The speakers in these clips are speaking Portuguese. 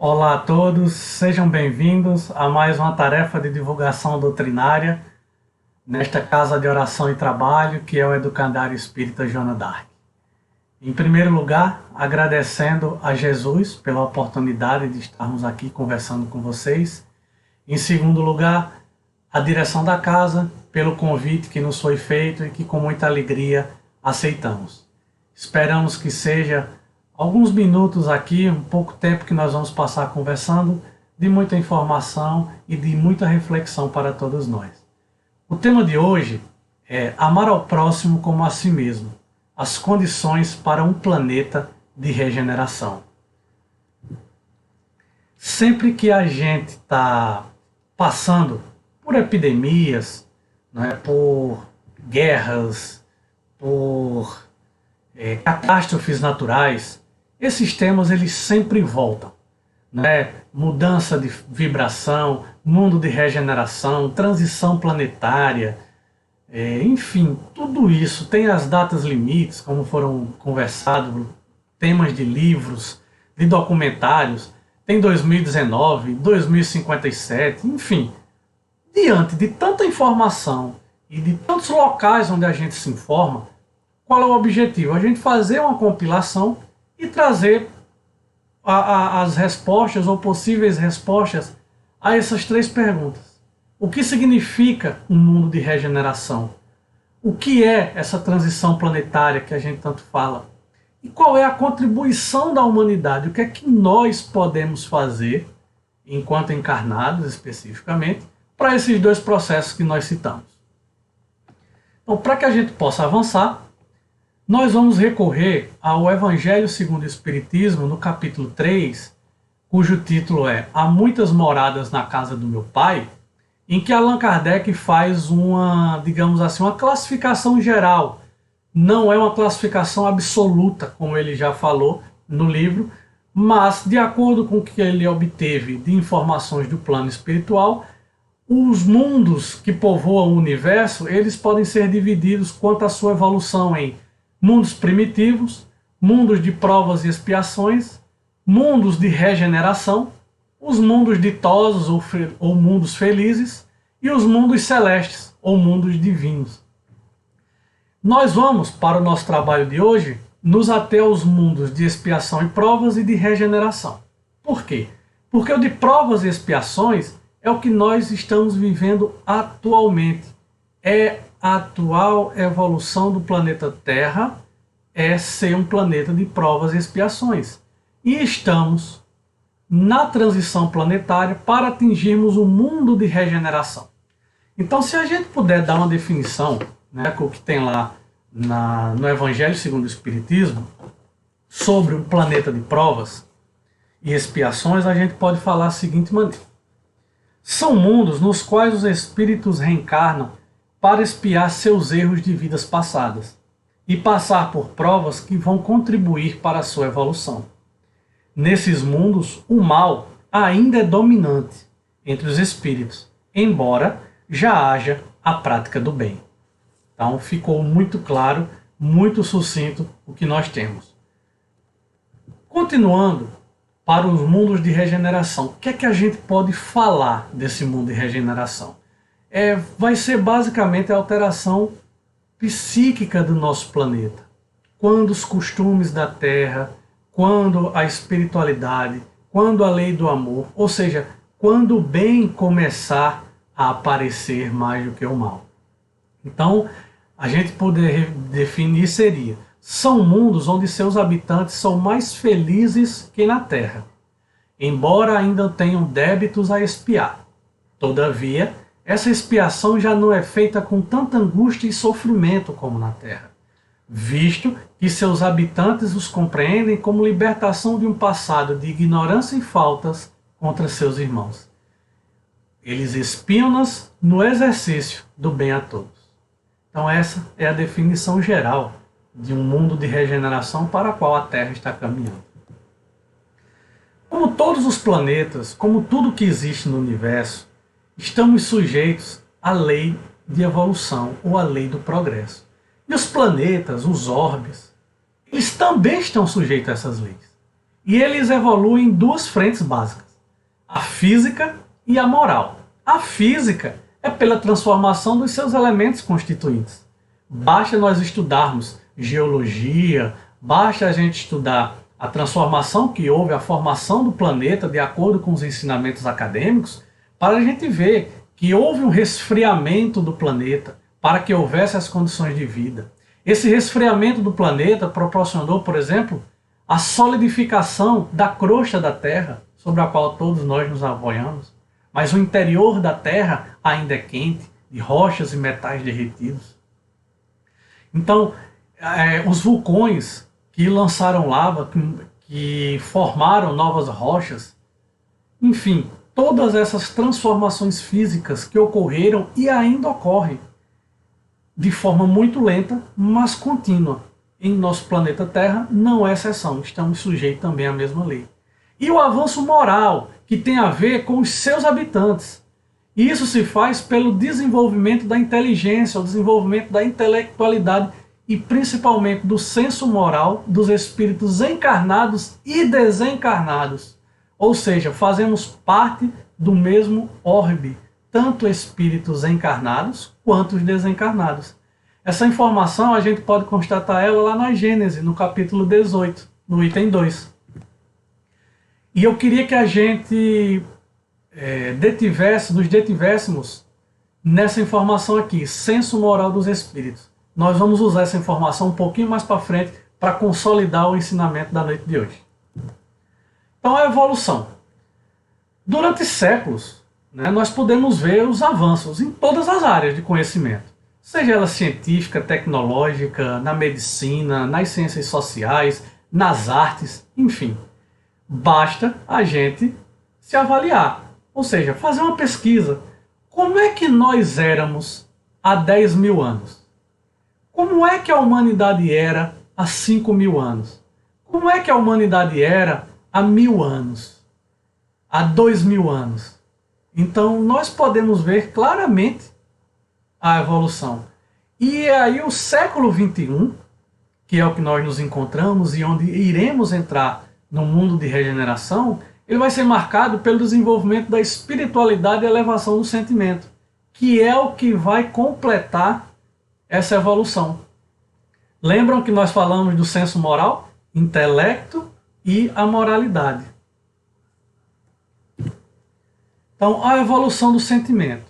Olá a todos, sejam bem-vindos a mais uma tarefa de divulgação doutrinária nesta casa de oração e trabalho que é o Educandário Espírita Joana d'Arc. Em primeiro lugar, agradecendo a Jesus pela oportunidade de estarmos aqui conversando com vocês. Em segundo lugar, a direção da casa pelo convite que nos foi feito e que com muita alegria aceitamos. Esperamos que seja alguns minutos aqui, um pouco tempo que nós vamos passar conversando, de muita informação e de muita reflexão para todos nós. O tema de hoje é amar ao próximo como a si mesmo, as condições para um planeta de regeneração. Sempre que a gente está passando por epidemias, né, por guerras, por catástrofes naturais, esses temas eles sempre voltam, né? Mudança de vibração, mundo de regeneração, transição planetária, enfim, tudo isso tem as datas limites, como foram conversados, temas de livros, de documentários, tem 2019, 2057, enfim, diante de tanta informação e de tantos locais onde a gente se informa, qual é o objetivo? A gente fazer uma compilação e trazer as respostas ou possíveis respostas a essas três perguntas. O que significa um mundo de regeneração? O que é essa transição planetária que a gente tanto fala? E qual é a contribuição da humanidade? O que é que nós podemos fazer, enquanto encarnados especificamente, para esses dois processos que nós citamos? Então, para que a gente possa avançar, nós vamos recorrer ao Evangelho segundo o Espiritismo, no capítulo 3, cujo título é Há Muitas Moradas na Casa do Meu Pai, em que Allan Kardec faz uma, digamos assim, uma classificação geral. Não é uma classificação absoluta, como ele já falou no livro, mas, de acordo com o que ele obteve de informações do plano espiritual, os mundos que povoam o universo, eles podem ser divididos quanto à sua evolução em mundos primitivos, mundos de provas e expiações, mundos de regeneração, os mundos ditosos ou mundos felizes e os mundos celestes ou mundos divinos. Nós vamos, para o nosso trabalho de hoje, nos ater aos mundos de expiação e provas e de regeneração. Por quê? Porque o de provas e expiações é o que nós estamos vivendo atualmente. É a atual evolução do planeta Terra é ser um planeta de provas e expiações. E estamos na transição planetária para atingirmos um mundo de regeneração. Então, se a gente puder dar uma definição, né, com o que tem lá no Evangelho segundo o Espiritismo, sobre um planeta de provas e expiações, a gente pode falar da seguinte maneira. São mundos nos quais os espíritos reencarnam para expiar seus erros de vidas passadas e passar por provas que vão contribuir para a sua evolução. Nesses mundos, o mal ainda é dominante entre os espíritos, embora já haja a prática do bem. Então ficou muito claro, muito sucinto o que nós temos. Continuando para os mundos de regeneração, o que é que a gente pode falar desse mundo de regeneração? Vai ser basicamente a alteração psíquica do nosso planeta. Quando os costumes da Terra, quando a espiritualidade, quando a lei do amor, ou seja, quando o bem começar a aparecer mais do que o mal. Então, a gente poder definir seria, são mundos onde seus habitantes são mais felizes que na Terra, embora ainda tenham débitos a expiar. Todavia, essa expiação já não é feita com tanta angústia e sofrimento como na Terra, visto que seus habitantes os compreendem como libertação de um passado de ignorância e faltas contra seus irmãos. Eles expiam-nas no exercício do bem a todos. Então essa é a definição geral de um mundo de regeneração para a qual a Terra está caminhando. Como todos os planetas, como tudo que existe no universo, estamos sujeitos à lei de evolução ou à lei do progresso. E os planetas, os orbes, eles também estão sujeitos a essas leis. E eles evoluem em duas frentes básicas: a física e a moral. A física é pela transformação dos seus elementos constituintes. Basta nós estudarmos geologia, basta a gente estudar a transformação que houve, a formação do planeta de acordo com os ensinamentos acadêmicos, para a gente ver que houve um resfriamento do planeta para que houvesse as condições de vida. Esse resfriamento do planeta proporcionou, por exemplo, a solidificação da crosta da Terra, sobre a qual todos nós nos apoiamos, mas o interior da Terra ainda é quente, de rochas e metais derretidos. Então, os vulcões que lançaram lava, que formaram novas rochas, enfim, todas essas transformações físicas que ocorreram e ainda ocorrem de forma muito lenta, mas contínua. Em nosso planeta Terra não é exceção, estamos sujeitos também à mesma lei. E o avanço moral, que tem a ver com os seus habitantes. E isso se faz pelo desenvolvimento da inteligência, o desenvolvimento da intelectualidade e principalmente do senso moral dos espíritos encarnados e desencarnados. Ou seja, fazemos parte do mesmo orbe, tanto espíritos encarnados quanto os desencarnados. Essa informação a gente pode constatar ela lá na Gênese, no capítulo 18, no item 2. E eu queria que a gente nos detivéssemos nessa informação aqui, senso moral dos espíritos. Nós vamos usar essa informação um pouquinho mais para frente para consolidar o ensinamento da noite de hoje. Então, a evolução. Durante séculos, nós podemos ver os avanços em todas as áreas de conhecimento, seja ela científica, tecnológica, na medicina, nas ciências sociais, nas artes, enfim. Basta a gente se avaliar, ou seja, fazer uma pesquisa. Como é que nós éramos há 10 mil anos? Como é que a humanidade era há 5.000 anos? Como é que a humanidade era há 1.000 anos? Há 2.000 anos? Então, nós podemos ver claramente a evolução. E aí o século XXI, que é o que nós nos encontramos e onde iremos entrar no mundo de regeneração, ele vai ser marcado pelo desenvolvimento da espiritualidade e elevação do sentimento, que é o que vai completar essa evolução. Lembram que nós falamos do senso moral, intelecto e a moralidade. Então, a evolução do sentimento.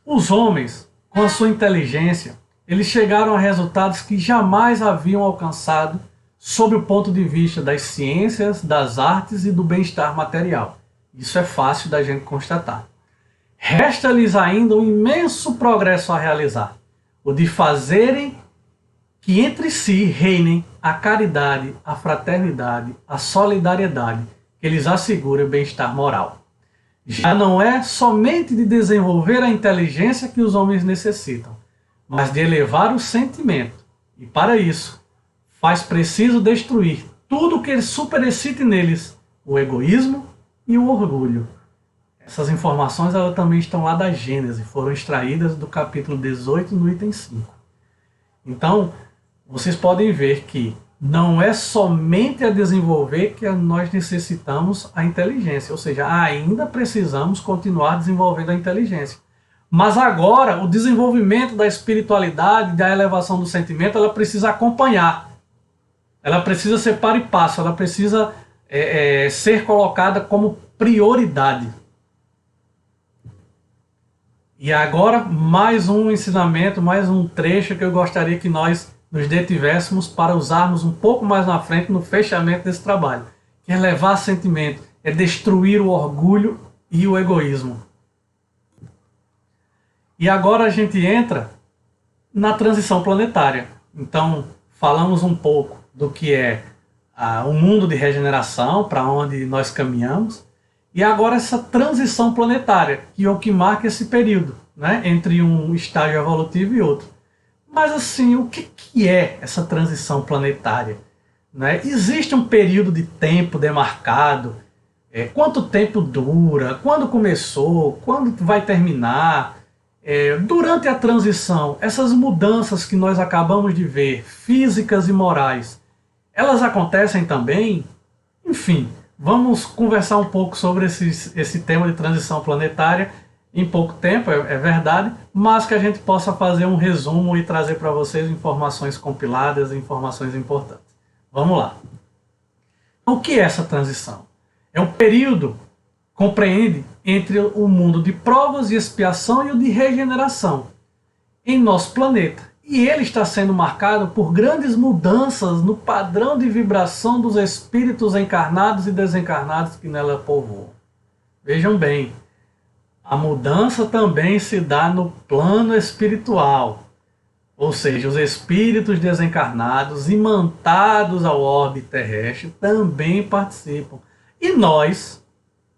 Os homens, com a sua inteligência, eles chegaram a resultados que jamais haviam alcançado sob o ponto de vista das ciências, das artes e do bem-estar material. Isso é fácil da gente constatar. Resta-lhes ainda um imenso progresso a realizar, o de fazerem que entre si reinem a caridade, a fraternidade, a solidariedade, que lhes assegura o bem-estar moral. Já não é somente de desenvolver a inteligência que os homens necessitam, mas de elevar o sentimento. E para isso, faz preciso destruir tudo que superexcite neles, o egoísmo e o orgulho. Essas informações elas também estão lá da Gênese, foram extraídas do capítulo 18 no item 5. Então, vocês podem ver que não é somente a desenvolver que nós necessitamos a inteligência, ou seja, ainda precisamos continuar desenvolvendo a inteligência. Mas agora, o desenvolvimento da espiritualidade, da elevação do sentimento, ela precisa acompanhar. Ela precisa ser par e passo, ela precisa ser colocada como prioridade. E agora, mais um ensinamento, mais um trecho que eu gostaria que nós nos detivéssemos para usarmos um pouco mais na frente no fechamento desse trabalho. Que é levar sentimento, é destruir o orgulho e o egoísmo. E agora a gente entra na transição planetária. Então, falamos um pouco do que é o mundo de regeneração, para onde nós caminhamos, e agora essa transição planetária, que é o que marca esse período, entre um estágio evolutivo e outro. Mas assim, o que é essa transição planetária? Existe um período de tempo demarcado? Quanto tempo dura? Quando começou? Quando vai terminar? Durante a transição, essas mudanças que nós acabamos de ver, físicas e morais, elas acontecem também em Enfim, vamos conversar um pouco sobre esse tema de transição planetária em pouco tempo, é verdade, mas que a gente possa fazer um resumo e trazer para vocês informações compiladas, informações importantes. Vamos lá. O que é essa transição? É um período que compreende entre o mundo de provas e expiação e o de regeneração em nosso planeta. E ele está sendo marcado por grandes mudanças no padrão de vibração dos espíritos encarnados e desencarnados que nela povoam. Vejam bem, a mudança também se dá no plano espiritual. Ou seja, os espíritos desencarnados imantados ao orbe terrestre também participam. E nós,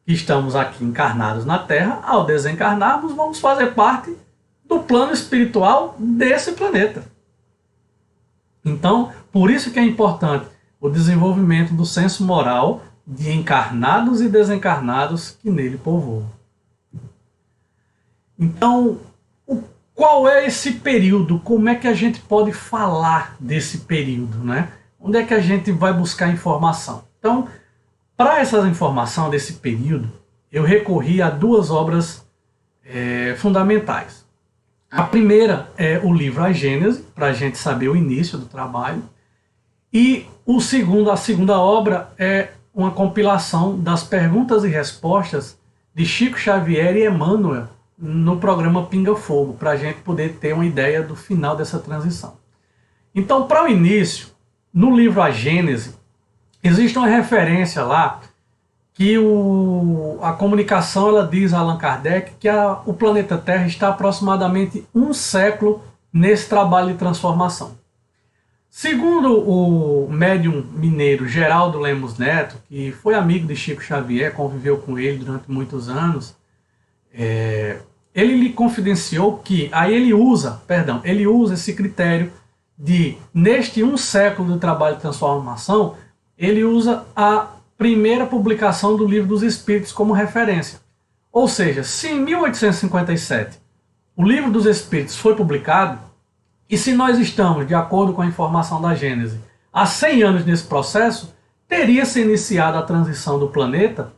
que estamos aqui encarnados na Terra, ao desencarnarmos, vamos fazer parte do plano espiritual desse planeta. Então, por isso que é importante o desenvolvimento do senso moral de encarnados e desencarnados que nele povoam. Então, qual é esse período? Como é que a gente pode falar desse período, né? Onde é que a gente vai buscar informação? Então, para essa informação desse período, eu recorri a duas obras fundamentais. A primeira é o livro A Gênese, para a gente saber o início do trabalho. E a segunda obra é uma compilação das perguntas e respostas de Chico Xavier e Emmanuel no programa Pinga Fogo, para a gente poder ter uma ideia do final dessa transição. Então, para o início, no livro A Gênese, existe uma referência lá que a comunicação ela diz a Allan Kardec que o planeta Terra está aproximadamente um século nesse trabalho de transformação. Segundo o médium mineiro Geraldo Lemos Neto, que foi amigo de Chico Xavier, conviveu com ele durante muitos anos, ele lhe confidenciou que ele usa esse critério de, neste um século de trabalho de transformação, ele usa a primeira publicação do Livro dos Espíritos como referência. Ou seja, se em 1857 o Livro dos Espíritos foi publicado, e se nós estamos, de acordo com a informação da Gênese, há 100 anos nesse processo, teria se iniciado a transição do planeta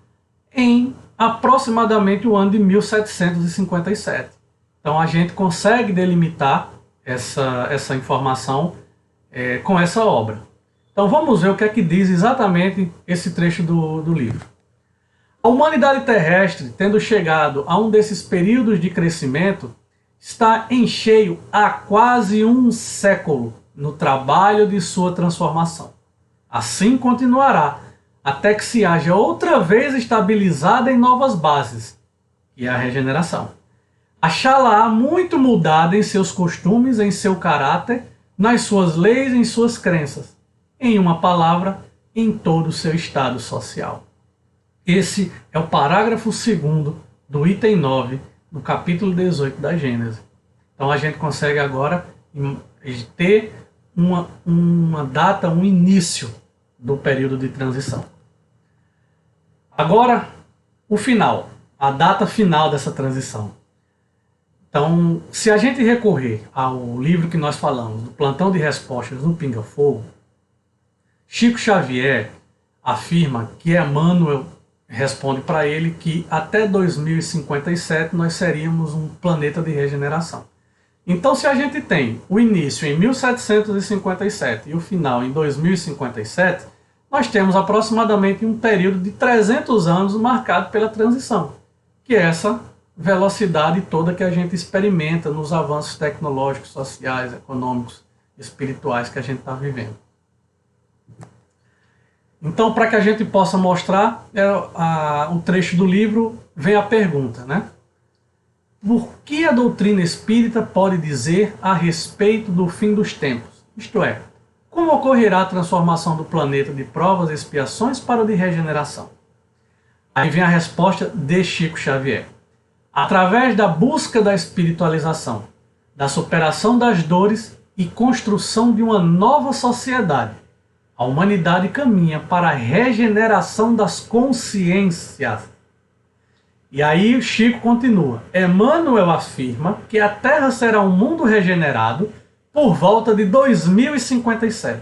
em aproximadamente o ano de 1757. Então a gente consegue delimitar essa informação com essa obra. Então vamos ver o que é que diz exatamente esse trecho do livro. A humanidade terrestre, tendo chegado a um desses períodos de crescimento, está em cheio há quase um século no trabalho de sua transformação. Assim continuará, até que se haja outra vez estabilizada em novas bases, que é a regeneração. Achá-la muito mudada em seus costumes, em seu caráter, nas suas leis, em suas crenças. Em uma palavra, em todo o seu estado social. Esse é o parágrafo 2º do item 9, no capítulo 18 da Gênese. Então a gente consegue agora ter uma data, um início do período de transição. Agora, o final, a data final dessa transição. Então, se a gente recorrer ao livro que nós falamos, do Plantão de Respostas no Pinga Fogo, Chico Xavier afirma que Emmanuel responde para ele que até 2057 nós seríamos um planeta de regeneração. Então, se a gente tem o início em 1757 e o final em 2057, nós temos aproximadamente um período de 300 anos marcado pela transição, que é essa velocidade toda que a gente experimenta nos avanços tecnológicos, sociais, econômicos, espirituais que a gente está vivendo. Então, para que a gente possa mostrar o trecho do livro, vem a pergunta, né? Por que a doutrina espírita pode dizer a respeito do fim dos tempos? Isto é, como ocorrerá a transformação do planeta de provas e expiações para o de regeneração? Aí vem a resposta de Chico Xavier. Através da busca da espiritualização, da superação das dores e construção de uma nova sociedade, a humanidade caminha para a regeneração das consciências. E aí o Chico continua. Emmanuel afirma que a Terra será um mundo regenerado por volta de 2057.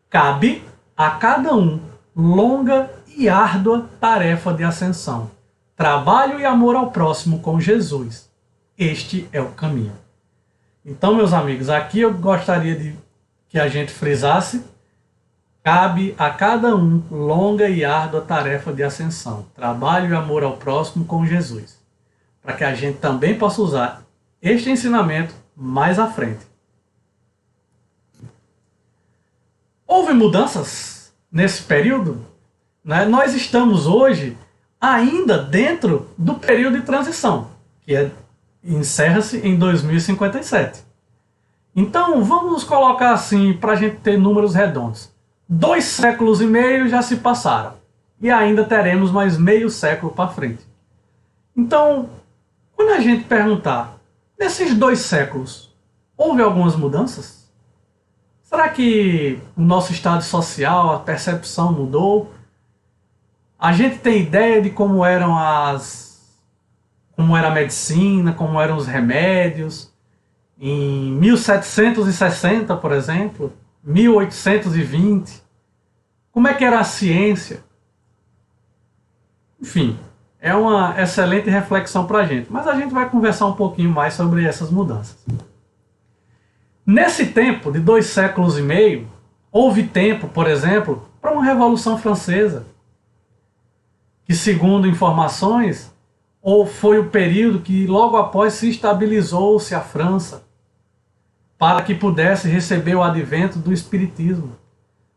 Cabe a cada um longa e árdua tarefa de ascensão. Trabalho e amor ao próximo com Jesus. Este é o caminho. Então, meus amigos, aqui eu gostaria de que a gente frisasse: cabe a cada um longa e árdua tarefa de ascensão. Trabalho e amor ao próximo com Jesus. Para que a gente também possa usar este ensinamento mais à frente. Houve mudanças nesse período? Né? Nós estamos hoje ainda dentro do período de transição, que encerra-se em 2057. Então, vamos colocar assim, para a gente ter números redondos. 2 séculos e meio já se passaram. E ainda teremos mais meio século para frente. Então, quando a gente perguntar, nesses 2 séculos, houve algumas mudanças? Será que o nosso estado social, a percepção mudou? A gente tem ideia de como era a medicina, como eram os remédios em 1760, por exemplo, 1820? Como é que era a ciência? Enfim, é uma excelente reflexão para a gente, mas a gente vai conversar um pouquinho mais sobre essas mudanças. Nesse tempo de 2 séculos e meio, houve tempo, por exemplo, para uma Revolução Francesa, que, segundo informações, foi o período que logo após se estabilizou-se a França, para que pudesse receber o advento do Espiritismo.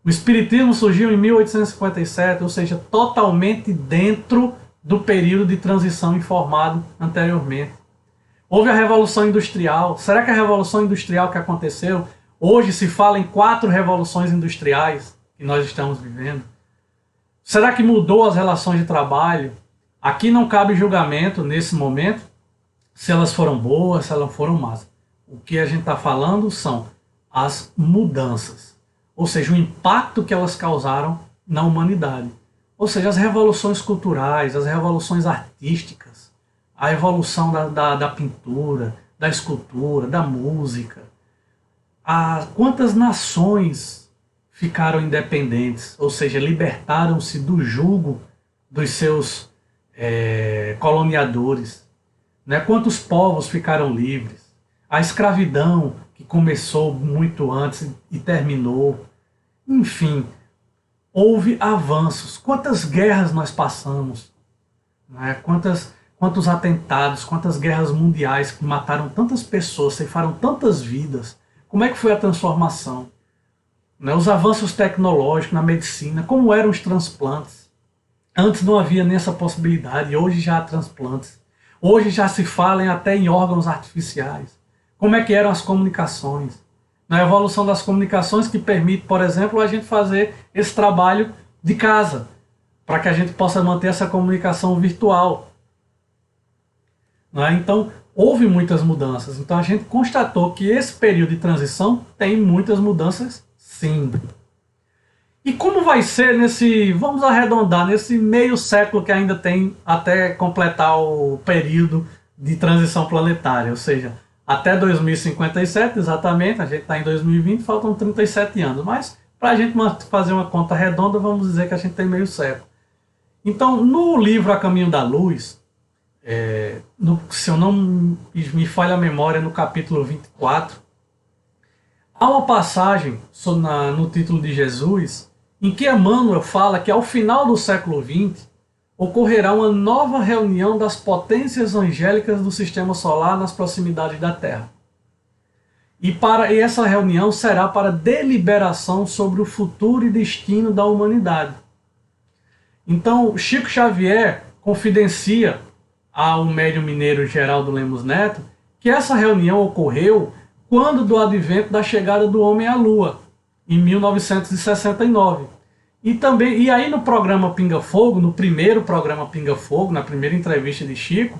O Espiritismo surgiu em 1857, ou seja, totalmente dentro do período de transição informado anteriormente. Houve a Revolução Industrial. Será que a Revolução Industrial que aconteceu, hoje se fala em 4 revoluções industriais que nós estamos vivendo? Será que mudou as relações de trabalho? Aqui não cabe julgamento nesse momento se elas foram boas, se elas foram más. O que a gente está falando são as mudanças, ou seja, o impacto que elas causaram na humanidade. Ou seja, as revoluções culturais, as revoluções artísticas, a evolução da pintura, da escultura, da música. Quantas nações ficaram independentes, ou seja, libertaram-se do jugo dos seus coloniadores. Né? Quantos povos ficaram livres? A escravidão, que começou muito antes e terminou. Enfim, houve avanços. Quantas guerras nós passamos? Né? Quantos atentados, quantas guerras mundiais que mataram tantas pessoas, ceifaram tantas vidas. Como é que foi a transformação? Né? Os avanços tecnológicos na medicina, como eram os transplantes. Antes não havia nem essa possibilidade, hoje já há transplantes. Hoje já se fala até em órgãos artificiais. Como é que eram as comunicações? Na evolução das comunicações que permite, por exemplo, a gente fazer esse trabalho de casa, para que a gente possa manter essa comunicação virtual. Né? Então, houve muitas mudanças. Então, a gente constatou que esse período de transição tem muitas mudanças, sim. E como vai ser vamos arredondar, nesse meio século que ainda tem até completar o período de transição planetária, ou seja, até 2057, exatamente, a gente está em 2020, faltam 37 anos, mas para a gente fazer uma conta redonda, vamos dizer que a gente tem meio século. Então, no livro A Caminho da Luz, se eu não me falha a memória, no capítulo 24, há uma passagem no título de Jesus, em que Emmanuel fala que ao final do século XX, ocorrerá uma nova reunião das potências angélicas do sistema solar nas proximidades da Terra. E essa reunião será para deliberação sobre o futuro e destino da humanidade. Então, Chico Xavier confidencia ao médium mineiro Geraldo Lemos Neto que essa reunião ocorreu quando do advento da chegada do homem à Lua, em 1969. E aí no programa Pinga Fogo, no primeiro programa Pinga Fogo, na primeira entrevista de Chico,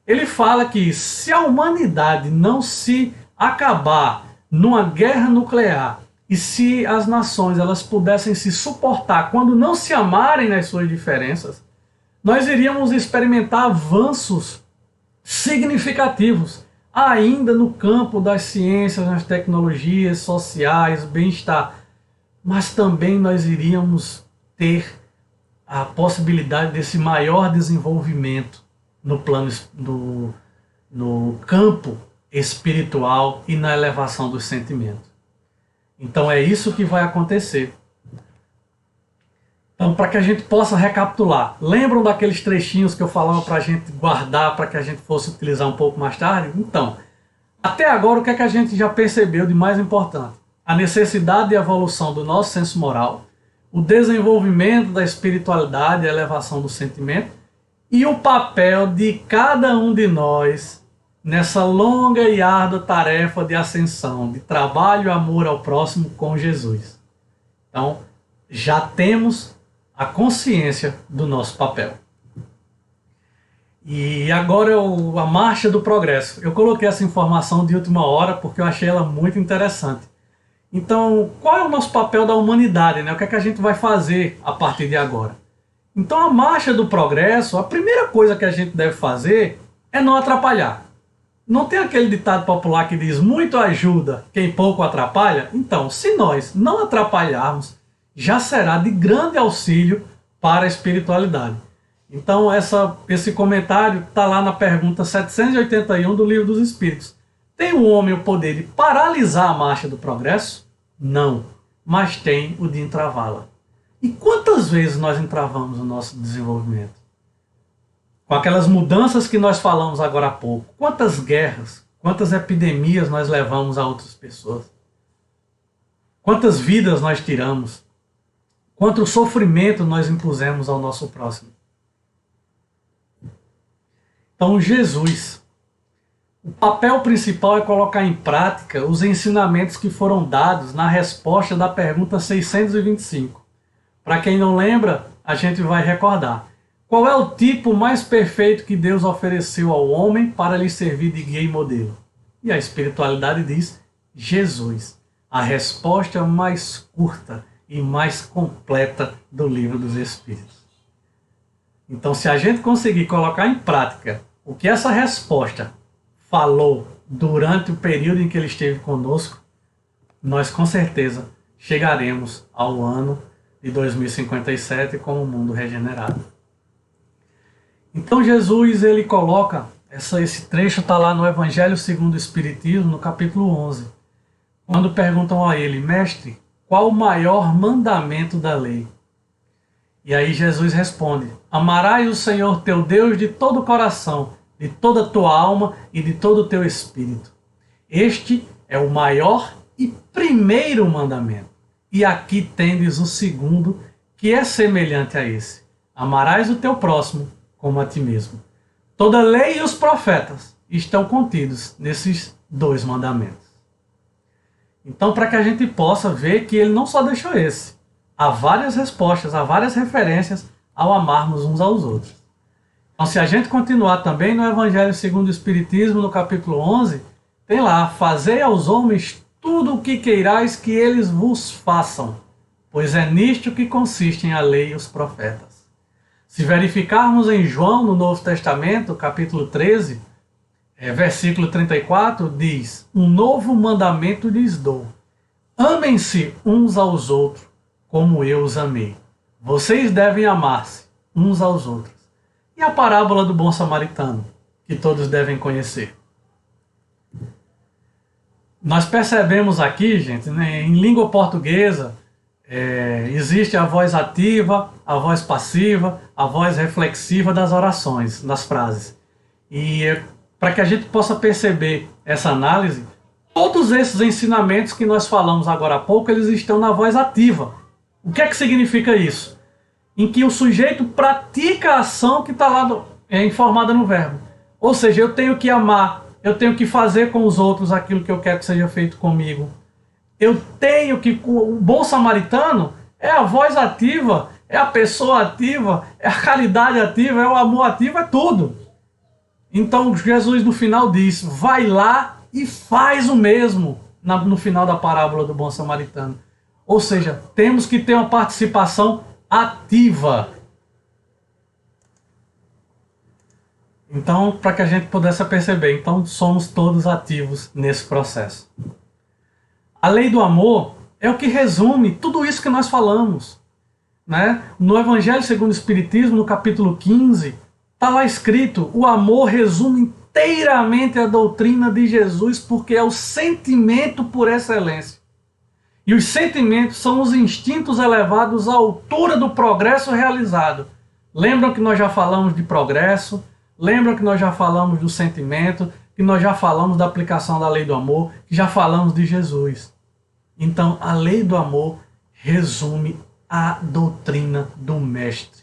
ele fala que se a humanidade não se acabar numa guerra nuclear e se as nações elas pudessem se suportar quando não se amarem nas suas diferenças, nós iríamos experimentar avanços significativos ainda no campo das ciências, nas tecnologias sociais, bem-estar. Mas também nós iríamos ter a possibilidade desse maior desenvolvimento no plano no campo espiritual e na elevação dos sentimentos. Então é isso que vai acontecer. Então, para que a gente possa recapitular, lembram daqueles trechinhos que eu falava para a gente guardar, para que a gente fosse utilizar um pouco mais tarde? Então, até agora o que é que a gente já percebeu de mais importante? A necessidade de evolução do nosso senso moral, o desenvolvimento da espiritualidade e a elevação do sentimento, e o papel de cada um de nós nessa longa e árdua tarefa de ascensão, de trabalho e amor ao próximo com Jesus. Então, já temos a consciência do nosso papel. E agora a marcha do progresso. Eu coloquei essa informação de última hora porque eu achei ela muito interessante. Então, qual é o nosso papel da humanidade, né? O que é que a gente vai fazer a partir de agora? Então, a marcha do progresso, a primeira coisa que a gente deve fazer é não atrapalhar. Não tem aquele ditado popular que diz muito ajuda quem pouco atrapalha? Então, se nós não atrapalharmos, já será de grande auxílio para a espiritualidade. Então, esse comentário está lá na pergunta 781 do Livro dos Espíritos. Tem o homem o poder de paralisar a marcha do progresso? Não, mas tem o de entravá-la. E quantas vezes nós entravamos o nosso desenvolvimento? Com aquelas mudanças que nós falamos agora há pouco. Quantas guerras, quantas epidemias nós levamos a outras pessoas? Quantas vidas nós tiramos? Quanto sofrimento nós impusemos ao nosso próximo? Então, Jesus, o papel principal é colocar em prática os ensinamentos que foram dados na resposta da pergunta 625. Para quem não lembra, a gente vai recordar. Qual é o tipo mais perfeito que Deus ofereceu ao homem para lhe servir de guia e modelo? E a espiritualidade diz Jesus. A resposta mais curta e mais completa do Livro dos Espíritos. Então, se a gente conseguir colocar em prática o que essa resposta falou durante o período em que ele esteve conosco, nós com certeza chegaremos ao ano de 2057 com o mundo regenerado. Então Jesus, ele coloca, esse trecho está lá no Evangelho segundo o Espiritismo, no capítulo 11, quando perguntam a ele, mestre, qual o maior mandamento da lei? E aí Jesus responde, amarás o Senhor teu Deus de todo o coração, de toda a tua alma e de todo o teu espírito. Este é o maior e primeiro mandamento. E aqui tendes o segundo, que é semelhante a esse. Amarás o teu próximo como a ti mesmo. Toda a lei e os profetas estão contidos nesses dois mandamentos. Então, para que a gente possa ver que ele não só deixou esse. Há várias respostas, há várias referências ao amarmos uns aos outros. Então, se a gente continuar também no Evangelho segundo o Espiritismo, no capítulo 11, tem lá, fazei aos homens tudo o que queirais que eles vos façam, pois é nisto que consistem a lei e os profetas. Se verificarmos em João, no Novo Testamento, capítulo 13, versículo 34, diz, um novo mandamento lhes dou, amem-se uns aos outros, como eu os amei. Vocês devem amar-se uns aos outros. E a parábola do bom samaritano, que todos devem conhecer. Nós percebemos aqui, gente, né, em língua portuguesa, existe a voz ativa, a voz passiva, a voz reflexiva das orações, das frases. E para que a gente possa perceber essa análise, todos esses ensinamentos que nós falamos agora há pouco, eles estão na voz ativa. O que é que significa isso? Em que o sujeito pratica a ação que está lá informada no verbo. Ou seja, eu tenho que amar, eu tenho que fazer com os outros aquilo que eu quero que seja feito comigo. Eu tenho que... O bom samaritano é a voz ativa, é a pessoa ativa, é a caridade ativa, é o amor ativo, é tudo. Então Jesus no final diz, vai lá e faz o mesmo, no final da parábola do bom samaritano. Ou seja, temos que ter uma participação ativa. Então, para que a gente pudesse perceber, então somos todos ativos nesse processo. A lei do amor é o que resume tudo isso que nós falamos. né? No Evangelho segundo o Espiritismo, no capítulo 15, está lá escrito: o amor resume inteiramente a doutrina de Jesus, porque é o sentimento por excelência. E os sentimentos são os instintos elevados à altura do progresso realizado. Lembram que nós já falamos de progresso? Lembram que nós já falamos do sentimento? Que nós já falamos da aplicação da lei do amor? Que já falamos de Jesus? Então, a lei do amor resume a doutrina do Mestre.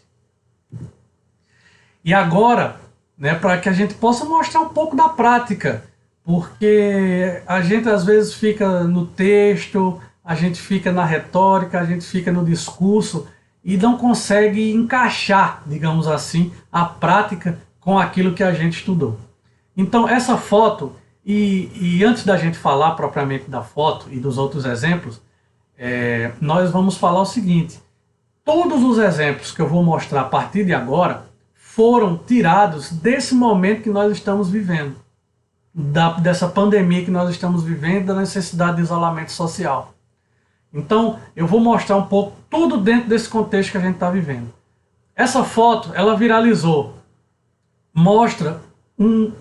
E agora, né, para que a gente possa mostrar um pouco da prática, porque a gente às vezes fica no texto, a gente fica na retórica, a gente fica no discurso e não consegue encaixar, digamos assim, a prática com aquilo que a gente estudou. Então essa foto, e antes da gente falar propriamente da foto e dos outros exemplos, nós vamos falar o seguinte: todos os exemplos que eu vou mostrar a partir de agora foram tirados desse momento que nós estamos vivendo, dessa pandemia que nós estamos vivendo, da necessidade de isolamento social. Então, eu vou mostrar um pouco tudo dentro desse contexto que a gente está vivendo. Essa foto, ela viralizou. Mostra um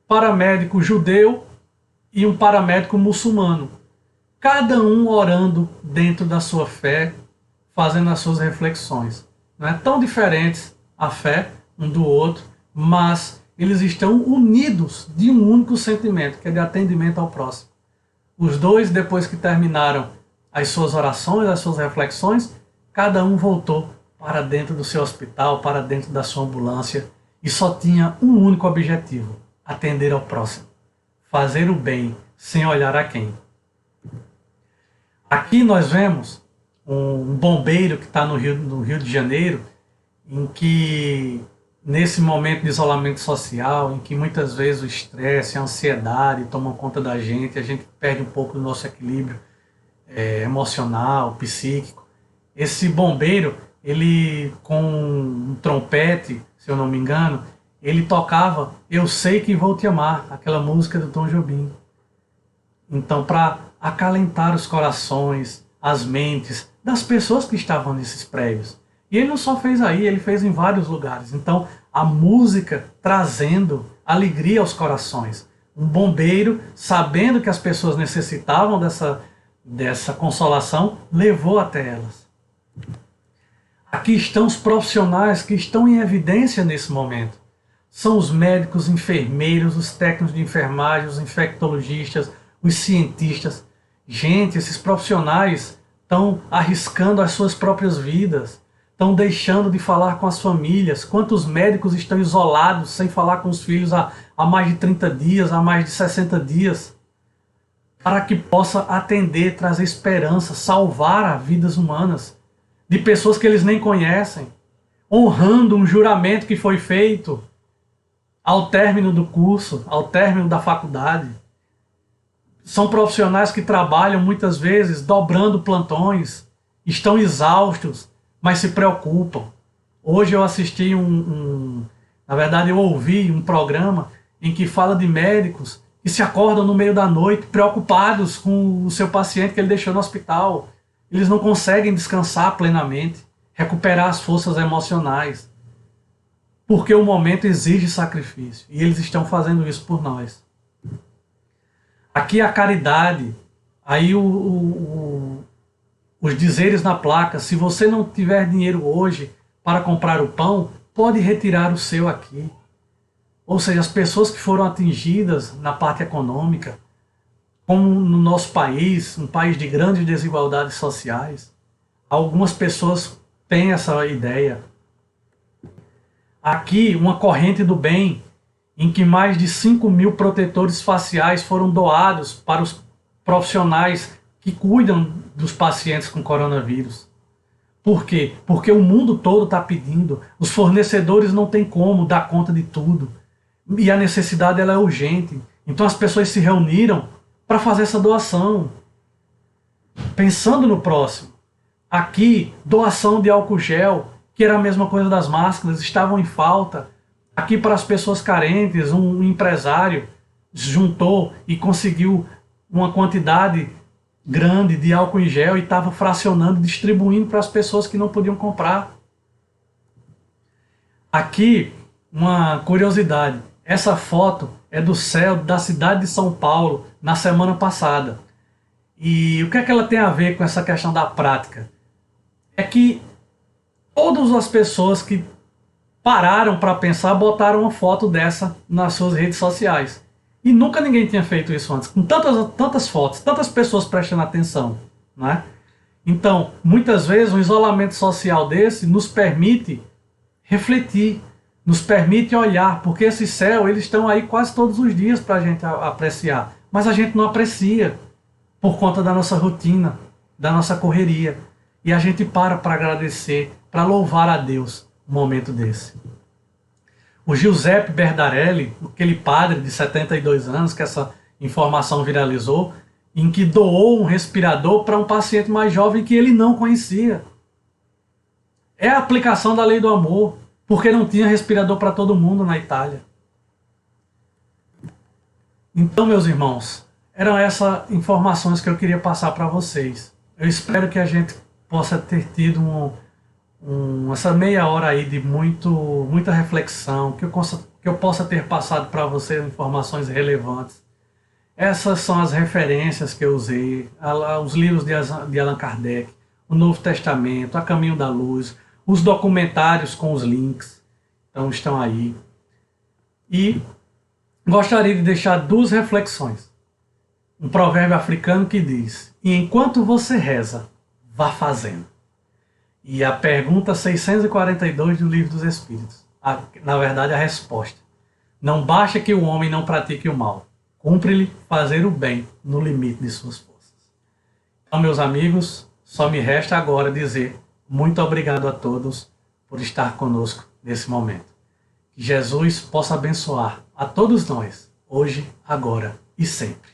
paramédico judeu e um paramédico muçulmano. Cada um orando dentro da sua fé, fazendo as suas reflexões. Não é tão diferentes a fé um do outro, mas eles estão unidos de um único sentimento, que é de atendimento ao próximo. Os dois, depois que terminaram as suas orações, as suas reflexões, cada um voltou para dentro do seu hospital, para dentro da sua ambulância, e só tinha um único objetivo: atender ao próximo, fazer o bem sem olhar a quem. Aqui nós vemos um bombeiro que está no Rio de Janeiro, em que nesse momento de isolamento social, em que muitas vezes o estresse, a ansiedade tomam conta da gente, a gente perde um pouco do nosso equilíbrio emocional, psíquico. Esse bombeiro, ele com um trompete, se eu não me engano, ele tocava Eu Sei Que Vou Te Amar, aquela música do Tom Jobim. Então, para acalentar os corações, as mentes das pessoas que estavam nesses prédios. E ele não só fez aí, ele fez em vários lugares. Então, a música trazendo alegria aos corações. Um bombeiro, sabendo que as pessoas necessitavam dessa consolação, levou até elas. Aqui estão os profissionais que estão em evidência nesse momento. São os médicos, enfermeiros, os técnicos de enfermagem, os infectologistas, os cientistas. Gente, esses profissionais estão arriscando as suas próprias vidas, estão deixando de falar com as famílias. Quantos médicos estão isolados, sem falar com os filhos há mais de 30 dias, há mais de 60 dias, para que possa atender, trazer esperança, salvar vidas humanas, de pessoas que eles nem conhecem, honrando um juramento que foi feito ao término do curso, ao término da faculdade. São profissionais que trabalham muitas vezes dobrando plantões, estão exaustos, mas se preocupam. Hoje eu assisti na verdade eu ouvi um programa em que fala de médicos que se acordam no meio da noite preocupados com o seu paciente que ele deixou no hospital. Eles não conseguem descansar plenamente, recuperar as forças emocionais, porque o momento exige sacrifício, e eles estão fazendo isso por nós. Aqui a caridade, aí os dizeres na placa: se você não tiver dinheiro hoje para comprar o pão, pode retirar o seu aqui. Ou seja, as pessoas que foram atingidas na parte econômica, como no nosso país, um país de grandes desigualdades sociais, algumas pessoas têm essa ideia. Aqui, uma corrente do bem, em que mais de 5.000 protetores faciais foram doados para os profissionais que cuidam dos pacientes com coronavírus. Por quê? Porque o mundo todo está pedindo, os fornecedores não têm como dar conta de tudo, e a necessidade ela é urgente. Então as pessoas se reuniram para fazer essa doação, pensando no próximo. Aqui, doação de álcool gel, que era a mesma coisa das máscaras, estavam em falta. Aqui, para as pessoas carentes, um empresário juntou e conseguiu uma quantidade grande de álcool em gel e estava fracionando, distribuindo para as pessoas que não podiam comprar. Aqui, uma curiosidade. Essa foto é do céu da cidade de São Paulo na semana passada. E o que é que ela tem a ver com essa questão da prática? É que todas as pessoas que pararam para pensar botaram uma foto dessa nas suas redes sociais. E nunca ninguém tinha feito isso antes, com tantas fotos, tantas pessoas prestando atenção, né? Então, muitas vezes, um isolamento social desse nos permite refletir, nos permite olhar, porque esse céu, eles estão aí quase todos os dias para a gente apreciar, mas a gente não aprecia por conta da nossa rotina, da nossa correria, e a gente para agradecer, para louvar a Deus um momento desse. O Giuseppe Berdarelli, aquele padre de 72 anos que essa informação viralizou, em que doou um respirador para um paciente mais jovem que ele não conhecia. É a aplicação da lei do amor, porque não tinha respirador para todo mundo na Itália. Então, meus irmãos, eram essas informações que eu queria passar para vocês. Eu espero que a gente possa ter tido essa meia hora aí de muita reflexão, que eu possa ter passado para vocês informações relevantes. Essas são as referências que eu usei, os livros de Allan Kardec, o Novo Testamento, A Caminho da Luz, os documentários com os links, então estão aí. E gostaria de deixar duas reflexões. Um provérbio africano que diz: e enquanto você reza, vá fazendo. E a pergunta 642 do Livro dos Espíritos. Na verdade, a resposta. Não basta que o homem não pratique o mal. Cumpre-lhe fazer o bem no limite de suas forças. Então, meus amigos, só me resta agora dizer muito obrigado a todos por estar conosco nesse momento. Que Jesus possa abençoar a todos nós, hoje, agora e sempre.